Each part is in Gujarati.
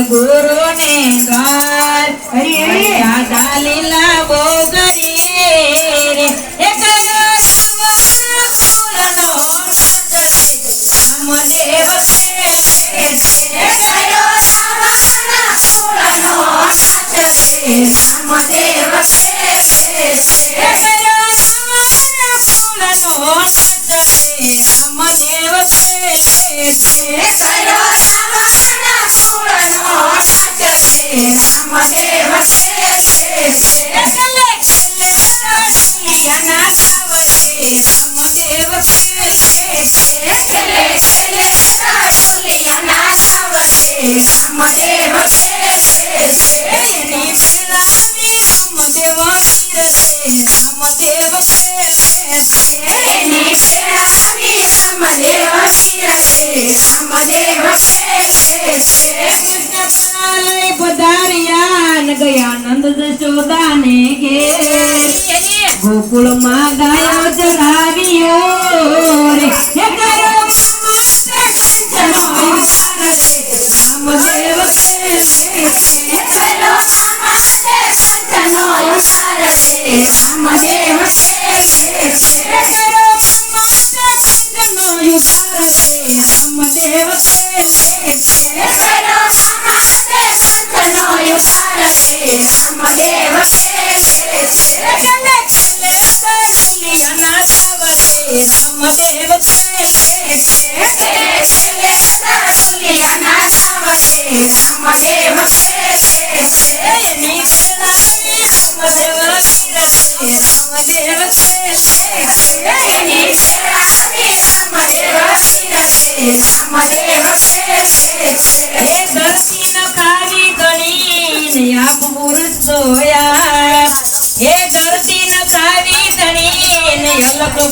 गुरु ने गाल दादा लीला बोगरी रे एक रामदेव गया नंद जशोदा ने घेर गोकुल मां गायो चरावियो रे हे करो रामदेव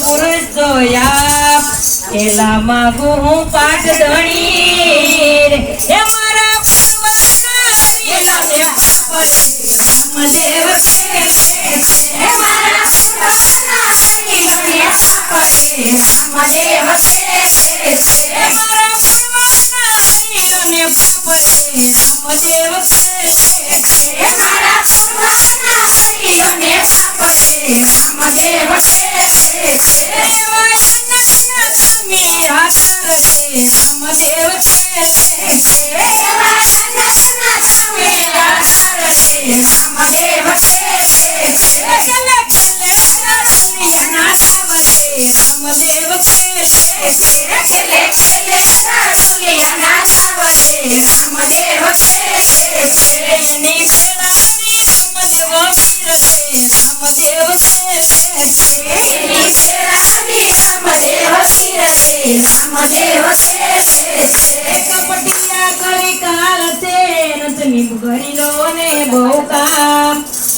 पुरुष जोया एला मागू हूँ पाठ धणी रे हे मारा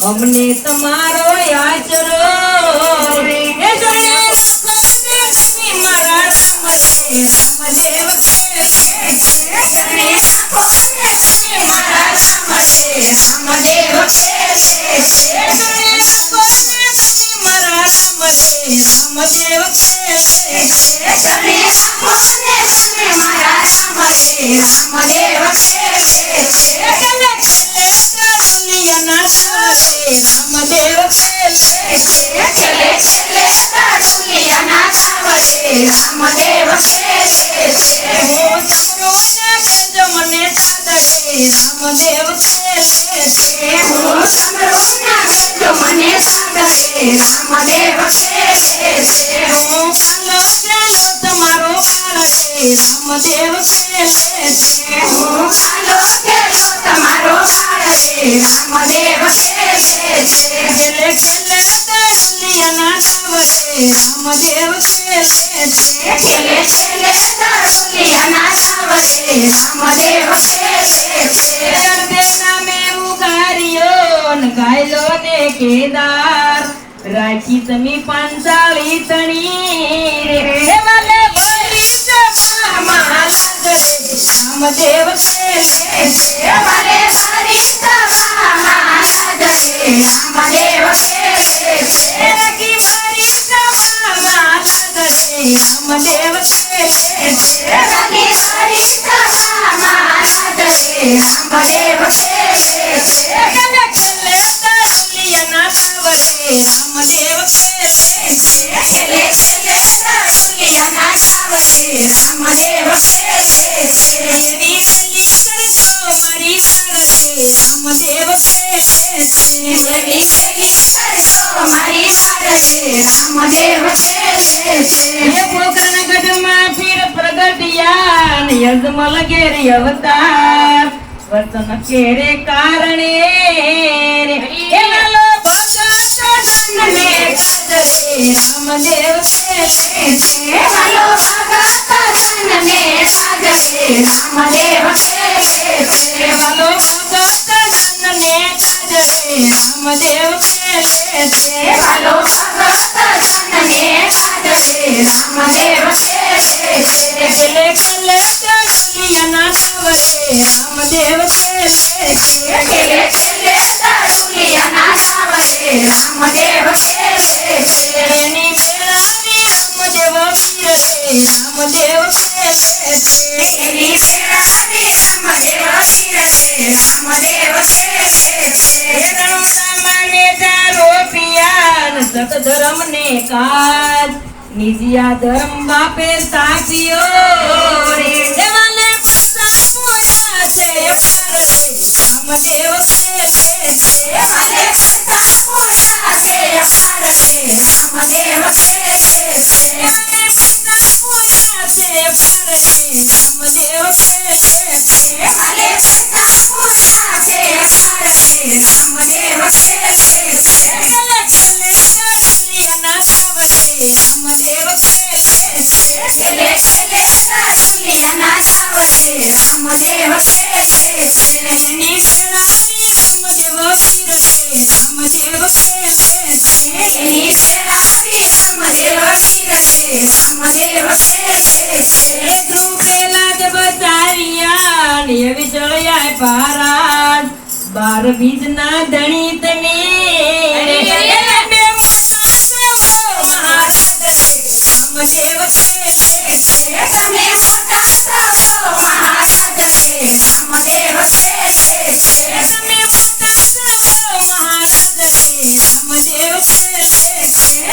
हमने तुम्हारो आचरो रामदेव રામદેવ ખેલે છે. ખેલે ખેલે દરુલિયાના સાવરે રામદેવ ખેલે છે. ખેલે ખેલે દરુલિયાના સાવરે રામદેવ ખેલે છે. દર્દે નામે ઉગાર્યો ને ગાયલો ને કેદાર રાખી તમે પાંચાળી તણી રે હે વાલે વળી જવામાં લાગરે રામદેવ ખેલે છે. વાલે વળી જવામાં લાગરે રામદેવ ખેલે છે. રાખી વળી જવામાં લાગરે રામદેવ ખેલે છે. રાગી વળી જવામાં લાગરે રામદેવ ખેલે છે. ખેલે ખેલે દરુલિયાના સાવરે રામદેવ ખેલે છે. ખેલે ખેલે દરુલિયાના સાવરે રામદેવ ખેલે છે. વેલી વેલી કરશો મારી સારથે રામદેવ ખેલે છે. વેલી વેલી કરશો મારી સારથે રામદેવ ખેલે છે. હે પોકરણ ગઢમાં પીર પ્રગટ્યા ને યજમલ ઘેરી અવતાર વસન કેરે કારણે રે હે લાલો ભગત જન્મે કાજરે રામદેવ ખેલે છે. વાલો ભગત જનમે કાજરે રામદેવ ખેલે છે. વાલો ભગત જનને કાજરે રામદેવ ખેલે છે. વાલો ભગત જનને કાજરે રામદેવ ખેલે છે. ખેલે ખેલે દરુલિયાના સાવરે રામદેવ ખેલે છે. ખેલે ખેલે દરુલિયાના સાવરે રામદેવ ખેલે છે. એની વેળાવી રામદેવ પીરસે રામદેવ ખેલે છે. એની વેળાવી રામદેવ પીરસે રામદેવ ખેલે છે. હે નર્મદા માને જારો પિયાન સત ધર્મ ને કાજ નિજિયા ધર્મ બાપે સાચિયો રે હે વાલે બધા મોયા છે ભારતે રામદેવ ખેલે છે. વાલે બધા મોયા છે ભારતે રામદેવ ખેલે છે. વાલે બધા મોયા છે ભારતે રામદેવ ખેલે છે. વાલે બધા મોયા છે ભારતે રામદેવ ખેલે છે. ખેલે ખેલે દરુલિયાના સાવરે રામદેવ ખેલે છે. ખેલે ખેલે દરુલિયાના સાવરે રામદેવ ખેલે છે. એની વેળાવી રામદેવ પીરસે રામદેવ ખેલે છે. એની વેળાવી રામદેવ પીરસે રામદેવ ખેલે છે. એ ધ્રુવેલા જ બચાવ્યા ને વિચળ્યા પારાજ બાર બીજના ધણી તમે બે મોટા છો મહારાજ રે રામદેવ ખેલે છે. તમે મોટા છો મહારાજ રે રામદેવ ખેલે છે. તમે મોટા છો મહારાજ રે રામદેવ ખેલે છે.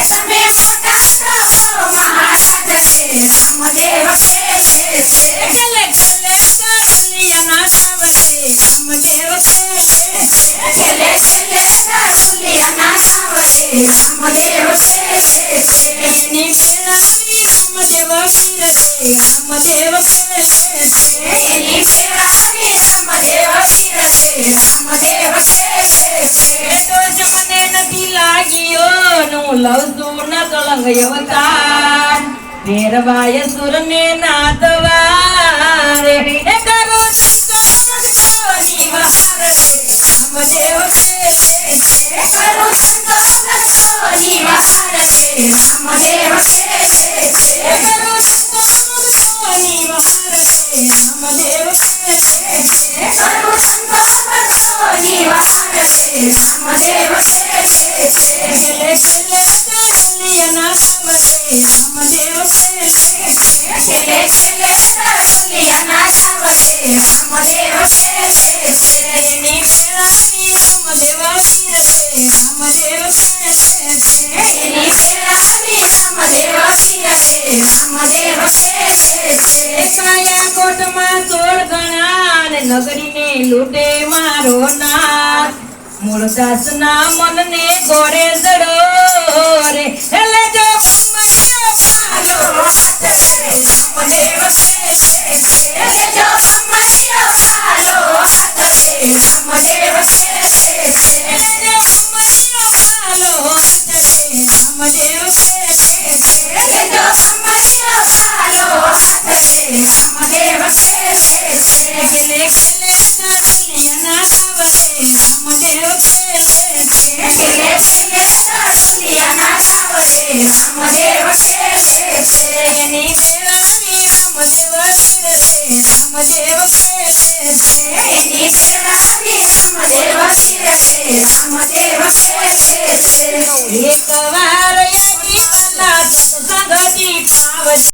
તમે મોટા છો મહારાજ રે રામદેવ ખેલે છે. ખેલે ખેલે દરુલિયાના સાવરે રામદેવ ખેલે છે. ખેલે ખેલે દરુલિયાના સાવરે રામદેવ ખેલે છે. એની વેળાવી રામદેવ પીરસે રામદેવ ખેલે છે. એની વેળાવી રામદેવ પીરસે રામદેવ ખેલે છે. એ દોષ મને નથી લાગ્યો નું લઉં છું ન કળંગ અવતાર ભેરવાય સુર ને નાદવારે એ કરો સંતોષની વહાર રે રામદેવ ખેલે છે. કરું સંતોષની વહાર રે રામદેવ ખેલે છે. કરો સંતોષની વહાર રે રામદેવ ખેલે છે. કરું સંતોષની વહાર રે રામદેવ ખેલે છે. ખેલે ખેલે દરુલિયાના સાવરે રામદેવ ખેલે છે. ખેલે ખેલે દરુલિયાના સાવરે રામદેવ ખેલે છે. એની વેળાવી રામદેવ પીરસે રામદેવ ખેલે છે. એની વેળાવી રામદેવ પીરસે રામદેવ ખેલે છે. કાયા કોટમાં 16 ગણા ને નગરીને લૂટે મારો નાથ મૂળદાસના મનને ગોળે જડો રે એટલે જો બ્રહ્મણ્ય પાલો હાથ રે રામદેવ ખેલે છે. જો બ્રહ્મણ્ય પાલો હાથ રે રામદેવ ખેલે લે જઈએ દર્શનિયાના સાવરે રામદેવ કહેશે છે. એની મેળાની રામદેવ પીરસે, રામદેવ કહેશે છે. એની પેલાની રામદેવ પીરસે, રામદેવ કહેશે છે. એક વાર એની કલા સત્સંગથી પાવશે.